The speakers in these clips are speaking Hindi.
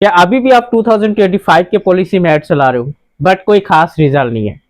क्या अभी भी आप 2025 के पॉलिसी में ऐड चला रहे हो बट कोई खास रिजल्ट नहीं है?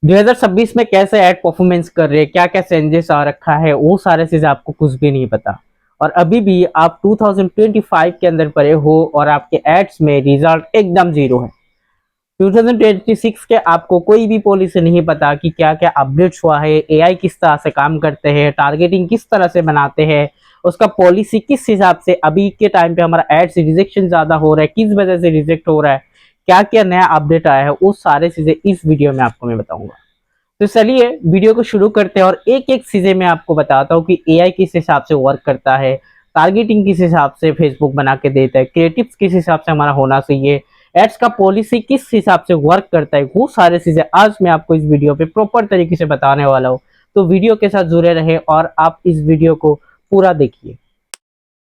2026 में कैसे ऐड परफॉर्मेंस कर रहे हैं, क्या क्या चेंजेस आ रखा है, वो सारे चीजें आपको कुछ भी नहीं पता। और अभी भी आप 2025 के अंदर पड़े हो और आपके एड्स में रिजल्ट एकदम जीरो है। 2026 के आपको कोई भी पॉलिसी नहीं पता कि क्या क्या अपडेट्स हुआ है, एआई किस तरह से काम करते हैं, टारगेटिंग किस तरह से बनाते हैं, उसका पॉलिसी किस हिसाब से अभी के टाइम पे हमारा एड्स रिजेक्शन ज्यादा हो रहा है, किस वजह से रिजेक्ट हो रहा है, क्या क्या नया अपडेट आया है, वो सारे चीजें इस वीडियो में आपको मैं बताऊंगा। तो चलिए वीडियो को शुरू करते हैं और एक एक चीजें मैं आपको बताता हूँ कि एआई किस हिसाब से वर्क करता है, टारगेटिंग किस हिसाब से फेसबुक बना के देता है, क्रिएटिव्स किस हिसाब से हमारा होना चाहिए, एड्स का पॉलिसी किस हिसाब से वर्क करता है, वो सारे चीजें आज मैं आपको इस वीडियो पे प्रॉपर तरीके से बताने वाला हूँ। तो वीडियो के साथ जुड़े रहे और आप इस वीडियो को पूरा देखिए।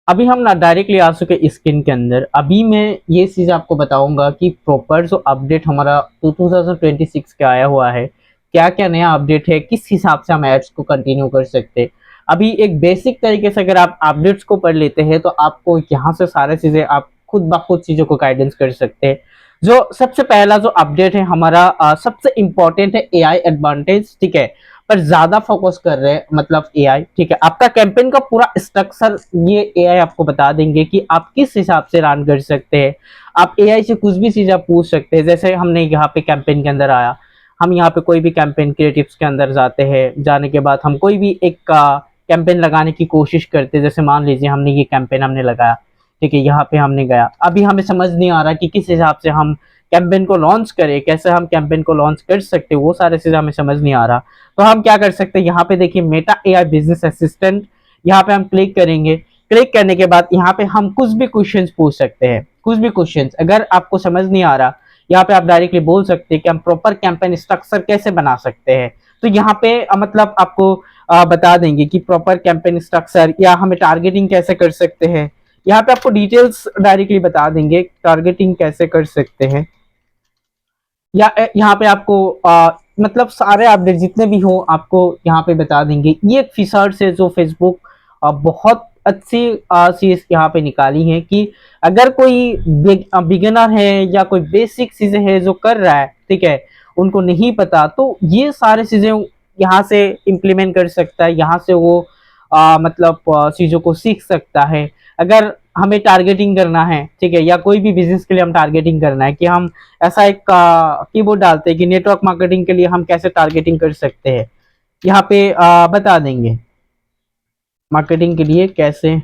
अभी हम ना डायरेक्टली आ चुके स्क्रीन के अंदर। अभी मैं ये चीज आपको बताऊंगा कि प्रॉपर जो अपडेट हमारा 2026 का आया हुआ है, क्या क्या नया अपडेट है, किस हिसाब से हम एड्स को कंटिन्यू कर सकते हैं। अभी एक बेसिक तरीके से अगर आप अपडेट्स को पढ़ लेते हैं तो आपको यहाँ से सारे चीजें आप खुद ब खुद चीजों को गाइडेंस कर सकते हैं। जो सबसे पहला जो अपडेट है हमारा, सबसे इंपॉर्टेंट है एआई एडवांटेज, ठीक है। पर ज्यादा फोकस कर रहे हैं मतलब एआई, ठीक है। आपका कैंपेन का पूरा स्ट्रक्चर ये एआई आपको बता देंगे कि आप किस हिसाब से रन कर सकते हैं। आप एआई से कुछ भी चीज आप पूछ सकते हैं। जैसे हमने यहाँ पे कैंपेन के अंदर आया, हम यहाँ पे कोई भी कैंपेन क्रिएटिव्स के अंदर जाते हैं, जाने के बाद हम कोई भी एक कैंपेन लगाने की कोशिश करते हैं। जैसे मान लीजिए हमने ये कैंपेन हमने लगाया, ठीक है, यहाँ पे हमने गया, अभी हमें समझ नहीं आ रहा कि किस हिसाब से हम कैंपेन को लॉन्च करें, कैसे हम कैंपेन को लॉन्च कर सकते हैं, वो सारे चीजें हमें समझ नहीं आ रहा। तो हम क्या कर सकते हैं, यहाँ पे देखिए मेटा एआई बिजनेस असिस्टेंट, यहाँ पे हम क्लिक करेंगे। क्लिक करने के बाद यहाँ पे हम कुछ भी क्वेश्चंस पूछ सकते हैं, कुछ भी क्वेश्चंस। अगर आपको समझ नहीं आ रहा, यहाँ पे आप डायरेक्टली बोल सकते हैं कि हम प्रॉपर कैंपेन स्ट्रक्चर कैसे बना सकते हैं। तो यहाँ पे मतलब आपको बता देंगे कि प्रॉपर कैंपेन स्ट्रक्चर या हमें टारगेटिंग कैसे कर सकते हैं। यहाँ पे आपको डिटेल्स डायरेक्टली बता देंगे टारगेटिंग कैसे कर सकते हैं। या यहाँ पे आपको मतलब सारे अपडेट जितने भी हो आपको यहाँ पे बता देंगे। ये एक फीचर से जो फेसबुक बहुत अच्छी चीज यहाँ पे निकाली है कि अगर कोई बिगिनर है या कोई बेसिक चीजें है जो कर रहा है, ठीक है, उनको नहीं पता, तो ये सारी चीजें यहाँ से इम्प्लीमेंट कर सकता है। यहाँ से वो मतलब चीजों को सीख सकता है। अगर हमें टारगेटिंग करना है, ठीक है, या कोई भी बिजनेस के लिए हम टारगेटिंग करना है कि हम ऐसा एक कीबोर्ड डालते हैं कि नेटवर्क मार्केटिंग के लिए हम कैसे टारगेटिंग कर सकते हैं, यहाँ पे बता देंगे मार्केटिंग के लिए कैसे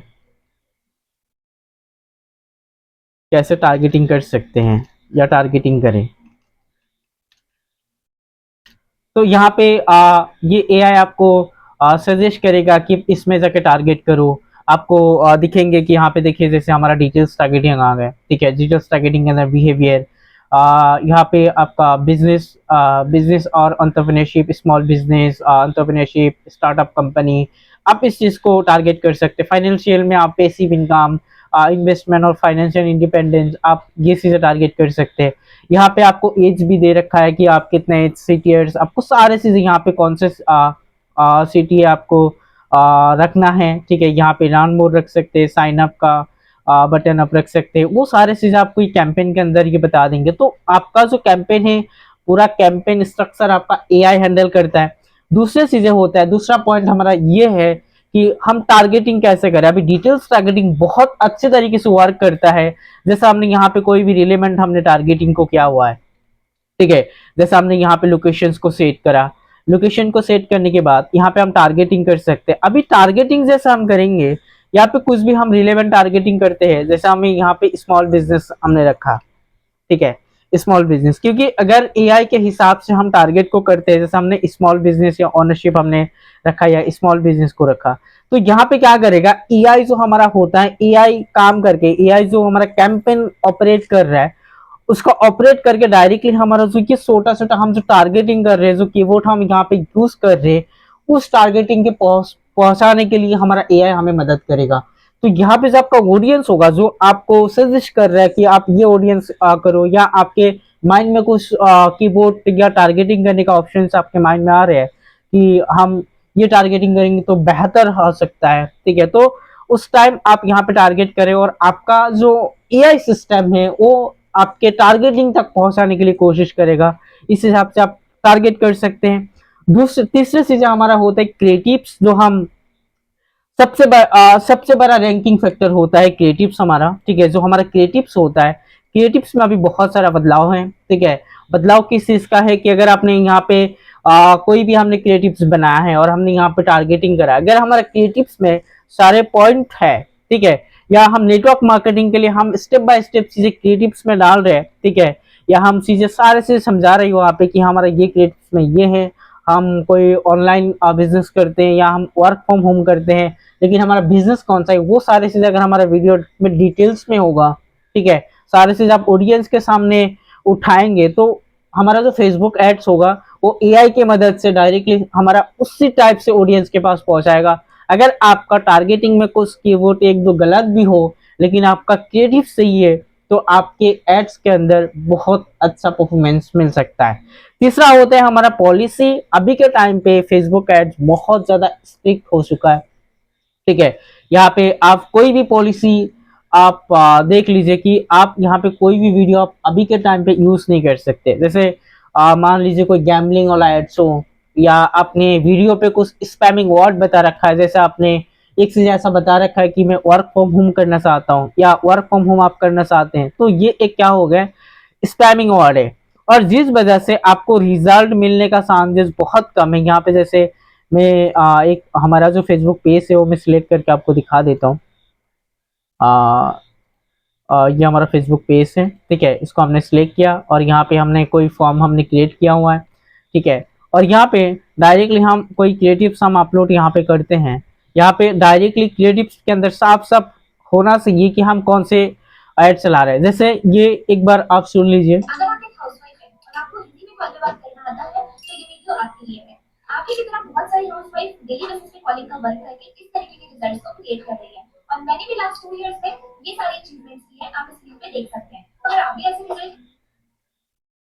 कैसे टारगेटिंग कर सकते हैं या टारगेटिंग करें। तो यहाँ पे ये एआई आपको सजेस्ट करेगा कि इसमें जाके टारगेट करो। आपको दिखेंगे कि यहाँ पे देखिए जैसे हमारा डिटेल्स टारगेटिंग आ गया, ठीक है। डिटेल्स टारगेटिंग के अंदर बिहेवियर, यहाँ पे आपका बिजनेस, बिजनेस और entrepreneurship, small business, entrepreneurship, startup company, आप इस चीज को टारगेट कर सकते हैं। फाइनेंशियल में आप पैसिव इनकम, इन्वेस्टमेंट और फाइनेंशियल इंडिपेंडेंस, आप ये चीजें टारगेट कर सकते हैं। यहाँ पे आपको एज भी दे रखा है कि आप कितने एज, सिटी, आपको सारे चीजें यहाँ पे कौन से सिटी आपको रखना है, ठीक है। यहाँ पे रन मोड रख सकते हैं, साइन अप का बटन अप रख सकते हैं। वो सारे चीजें आपको ये कैंपेन के अंदर ये बता देंगे। तो आपका जो कैंपेन है, पूरा कैंपेन स्ट्रक्चर आपका एआई हैंडल करता है। दूसरी चीजें होता है, दूसरा पॉइंट हमारा ये है कि हम टारगेटिंग कैसे करें। अभी डिटेल्स टारगेटिंग बहुत अच्छे तरीके से वर्क करता है। जैसे हमने यहाँ पे कोई भी रिलेवेंट हमने टारगेटिंग को किया हुआ है, ठीक है। जैसे हमने यहाँ पे लोकेशंस को सेट करा, लोकेशन को सेट करने के बाद यहाँ पे हम टारगेटिंग कर सकते हैं। अभी टारगेटिंग जैसे हम करेंगे, यहाँ पे कुछ भी हम रिलेवेंट टारगेटिंग करते हैं। जैसे हमें यहाँ पे स्मॉल बिजनेस हमने रखा, ठीक है, स्मॉल बिजनेस, क्योंकि अगर एआई के हिसाब से हम टारगेट को करते हैं, जैसे हमने स्मॉल बिजनेस या ओनरशिप हमने रखा या स्मॉल बिजनेस को रखा, तो यहाँ पे क्या करेगा एआई जो हमारा होता है, एआई काम करके, एआई जो हमारा कैंपेन ऑपरेट कर रहा है, उसको ऑपरेट करके डायरेक्टली हमारा जो ये छोटा छोटा हम जो टारगेटिंग कर रहे हैं, जो कीवर्ड हम यहाँ पे यूज कर रहे हैं, उस टारगेटिंग के पहुंचाने के लिए हमारा एआई हमें मदद करेगा। तो यहाँ पे जो आपका ऑडियंस होगा जो आपको सजेस्ट कर रहा है कि आप ये ऑडियंस करो, या आपके माइंड में कुछ कीबोर्ड या टारगेटिंग करने का ऑप्शन आपके माइंड में आ रहे हैं कि हम ये टारगेटिंग करेंगे तो बेहतर हो सकता है, ठीक है। तो उस टाइम आप यहाँ पे टारगेट करें और आपका जो एआई सिस्टम है वो आपके टारगेटिंग तक पहुंचाने के लिए कोशिश करेगा। इस हिसाब से आप टारगेट कर सकते हैं। दूसरे तीसरे चीज हमारा होता है क्रिएटिव्स, जो हम सबसे बड़ा रैंकिंग फैक्टर होता है क्रिएटिव्स हमारा, ठीक है। जो हमारा क्रिएटिव्स होता है, क्रिएटिव्स में अभी बहुत सारा बदलाव है, ठीक है। बदलाव किस चीज का है कि अगर आपने यहाँ पे कोई भी हमने क्रिएटिव्स बनाया है और हमने यहाँ पे टारगेटिंग करा, अगर हमारा क्रिएटिव्स में सारे पॉइंट है, ठीक है, या हम नेटवर्क मार्केटिंग के लिए हम स्टेप बाय स्टेप चीजें क्रिएटिव्स में डाल रहे हैं, ठीक है, या हम चीजें सारे से समझा रही हो वहाँ पे कि हमारा ये क्रिएटिव्स में ये है, हम कोई ऑनलाइन बिजनेस करते हैं या हम वर्क फ्रॉम होम करते हैं, लेकिन हमारा बिजनेस कौन सा है, वो सारी चीजें अगर हमारा वीडियो में डिटेल्स में होगा, ठीक है, सारी चीज आप ऑडियंस के सामने उठाएंगे, तो हमारा जो फेसबुक एड्स होगा वो एआई की मदद से डायरेक्टली हमारा उसी टाइप से ऑडियंस के पास पहुंचाएगा। अगर आपका टारगेटिंग में कुछ कीवर्ड एक दो गलत भी हो, लेकिन आपका क्रिएटिव सही है, तो आपके एड्स के अंदर बहुत अच्छा परफॉर्मेंस मिल सकता है। तीसरा होता है हमारा पॉलिसी। अभी के टाइम पे फेसबुक एड्स बहुत ज्यादा स्ट्रिक्ट हो चुका है, ठीक है। यहाँ पे आप कोई भी पॉलिसी आप देख लीजिए कि आप यहाँ पे कोई भी वीडियो आप अभी के टाइम पे यूज नहीं कर सकते। जैसे मान लीजिए कोई गैम्बलिंग वाला एड्स हो, या आपने वीडियो पे कुछ स्पैमिंग वर्ड बता रखा है, जैसे आपने एक चीज ऐसा बता रखा है कि मैं वर्क फ्रॉम होम करना चाहता हूँ या वर्क फ्रॉम होम आप करना चाहते हैं, तो ये एक क्या हो गया, स्पैमिंग वर्ड है, और जिस वजह से आपको रिजल्ट मिलने का चांसेस बहुत कम है। यहाँ पे जैसे मैं एक हमारा जो फेसबुक पेज है वो मैं सिलेक्ट करके आपको दिखा देता हूँ। ये हमारा फेसबुक पेज है, ठीक है, इसको हमने सिलेक्ट किया और यहाँ पे हमने कोई फॉर्म हमने क्रिएट किया हुआ है, ठीक है, और यहाँ पे डायरेक्टली हम कोई क्रिएटिव्स हम अपलोड यहाँ पे करते हैं। यहाँ पे डायरेक्टली क्रिएटिव्स के अंदर साफ साफ होना चाहिए कि हम कौन से ऐड चला रहे हैं। जैसे ये एक बार आप सुन लीजिए। अगर आप एक हाउसवाइफ हैं और आपको हिंदी में कॉल पे बात करना आता है तो ये वीडियो आपके लिए है। आपकी की तरह बहुत सारी हाउसवाइफ डेली बेसिस पे कॉलिंग का वर्क करके इस तरीके के रिजल्ट्स को क्रिएट कर रही है और मैंने भी लास्ट 2 इयर्स में ये सारी अचीवमेंट्स की है, आप इस वीडियो पे देख सकते हैं। अगर आप भी ऐसे रिजल्ट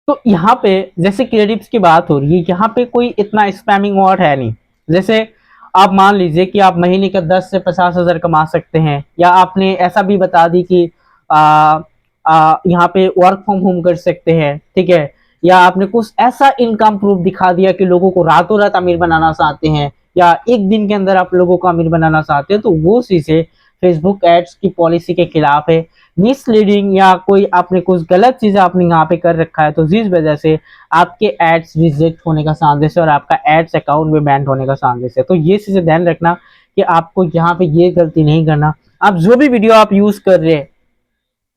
तो यहाँ पे जैसे क्रेडिट्स की बात हो रही है, यहाँ पे कोई इतना स्पैमिंग वर्ड है नहीं। जैसे आप मान लीजिए कि आप महीने का 10 से 50 हजार कमा सकते हैं, या आपने ऐसा भी बता दी कि यहाँ पे वर्क फ्रॉम होम कर सकते हैं, ठीक है, या आपने कुछ ऐसा इनकम प्रूफ दिखा दिया कि लोगों को रातों रात अमीर बनाना चाहते हैं, या एक दिन के अंदर आप लोगों को अमीर बनाना चाहते हैं, तो वो चीजें फेसबुक एड्स की पॉलिसी के खिलाफ है। मिसलीडिंग या कोई आपने कुछ गलत चीजें आपने यहाँ पे कर रखा है, तो जिस वजह से आपके एड्स रिजेक्ट होने का चांसेस है और आपका एड्स अकाउंट में बैन होने का चांसेस है। तो ये चीजें ध्यान रखना कि आपको यहाँ पे ये गलती नहीं करना। आप जो भी वीडियो आप यूज कर रहे हैं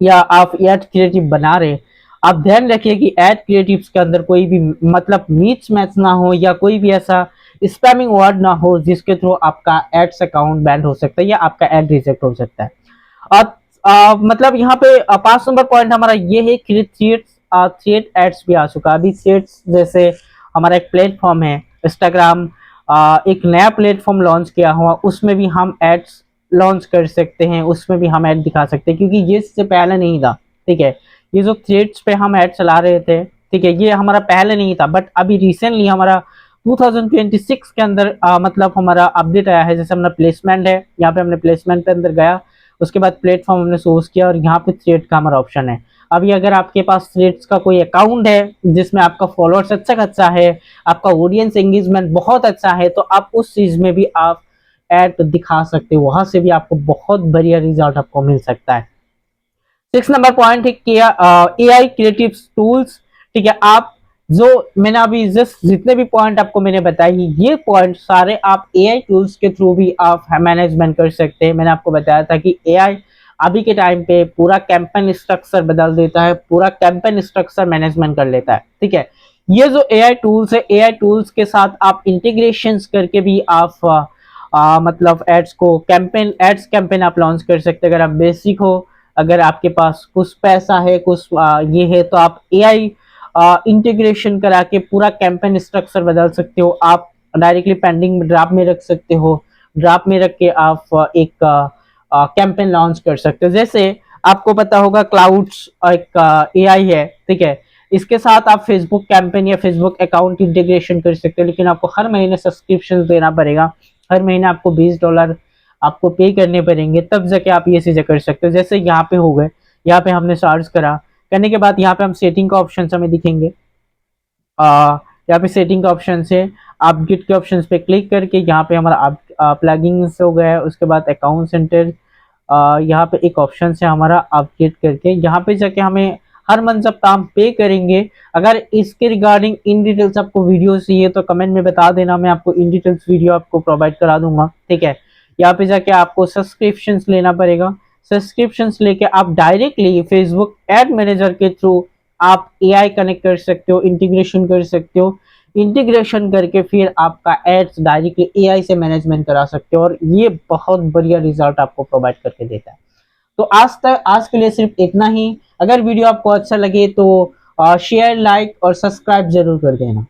या आप एड क्रिएटिव बना रहे, आप ध्यान रखिए कि एड क्रिएटिव्स के अंदर कोई भी मतलब मिस मैच ना हो, या कोई भी ऐसा स्पैमिंग वर्ड ना हो जिसके थ्रू आपका एड्स अकाउंट बैन हो सकता है या आपका एड रिजेक्ट हो सकता है। और मतलब यहाँ पे 5 नंबर पॉइंट हमारा ये है कि थ्रेड एड्स भी आ चुका है। अभी थ्रेड्स जैसे हमारा एक प्लेटफॉर्म है इंस्टाग्राम, एक नया प्लेटफॉर्म लॉन्च किया हुआ, उसमें भी हम एड्स लॉन्च कर सकते हैं, उसमें भी हम ऐड दिखा सकते हैं, क्योंकि ये इससे पहले नहीं था, ठीक है। ये जो थ्रेड्स पे हम ऐड चला रहे थे, ठीक है, ये हमारा पहले नहीं था, बट अभी रिसेंटली हमारा 2026 के अंदर मतलब हमारा अपडेट आया है। जैसे हमारा प्लेसमेंट है, यहाँ पे हमने प्लेसमेंट पे अंदर गया, उसके बाद प्लेटफॉर्म हमने सोर्स किया और यहाँ पे थ्रेड का हमारा ऑप्शन है। अभी अगर आपके पास थ्रेड्स का कोई अकाउंट है जिसमें आपका फॉलोअर्स अच्छा खासा है, आपका ऑडियंस एंगेजमेंट बहुत अच्छा है, तो आप उस चीज में भी आप एड दिखा सकते हो, वहां से भी आपको बहुत बढ़िया रिजल्ट आपको मिल सकता है। 6 नंबर पॉइंट है कि एआई क्रिएटिव टूल्स, ठीक है। आप जो मैंने अभी जस्ट जितने भी पॉइंट आपको मैंने बताए, ये पॉइंट सारे आप एआई टूल्स के थ्रू भी आप मैनेजमेंट कर सकते हैं। मैंने आपको बताया था कि एआई अभी के टाइम पे पूरा कैंपेन स्ट्रक्चर बदल देता है, पूरा कैंपेन स्ट्रक्चर मैनेजमेंट कर लेता है, ठीक है। ये जो एआई टूल्स है, एआई टूल्स के साथ आप इंटीग्रेशन करके भी आप मतलब एड्स कैंपेन आप लॉन्च कर सकते हैं। अगर आप बेसिक हो, अगर आपके पास कुछ पैसा है, कुछ ये है, तो आप एआई इंटीग्रेशन करा के पूरा कैंपेन स्ट्रक्चर बदल सकते हो। आप डायरेक्टली पेंडिंग ड्राफ्ट में रख सकते हो, ड्राफ्ट में रख के आप एक कैंपेन लॉन्च कर सकते हो। जैसे आपको पता होगा क्लाउड्स एक एआई है, ठीक है, इसके साथ आप फेसबुक कैंपेन या फेसबुक अकाउंट इंटीग्रेशन कर सकते हो, लेकिन आपको हर महीने सब्सक्रिप्शन देना पड़ेगा। हर महीने आपको $20 आपको पे करने पड़ेंगे, तब जाके आप ये चीज़ें कर सकते हो। जैसे यहाँ पे हो गए, यहाँ पे हमने सर्च करा, करने के बाद यहाँ पे हम सेटिंग का ऑप्शन हमें दिखेंगे। यहाँ पे सेटिंग का ऑप्शन है, अपडेट के ऑप्शन पे क्लिक करके यहाँ पे हमारा प्लगइन्स हो गया है। उसके बाद अकाउंट सेंटर, यहाँ पे एक ऑप्शन है हमारा अपडेट करके, यहाँ पे जाके हमें हर मंथ जब हम पे करेंगे, अगर इसके रिगार्डिंग इन डिटेल्स आपको वीडियो चाहिए तो कमेंट में बता देना, मैं आपको इन डिटेल्स वीडियो आपको प्रोवाइड करा दूंगा, ठीक है। यहाँ पे जाके आपको सब्सक्रिप्शंस लेना पड़ेगा। सब्सक्रिप्शंस लेके आप डायरेक्टली फेसबुक एड मैनेजर के थ्रू आप एआई कनेक्ट कर सकते हो, इंटीग्रेशन कर सकते हो। इंटीग्रेशन करके फिर आपका एड्स डायरेक्टली एआई से मैनेजमेंट करा सकते हो, और ये बहुत बढ़िया रिजल्ट आपको प्रोवाइड करके देता है। तो आज के लिए सिर्फ इतना ही। अगर वीडियो आपको अच्छा लगे तो शेयर, लाइक और सब्सक्राइब जरूर कर देना।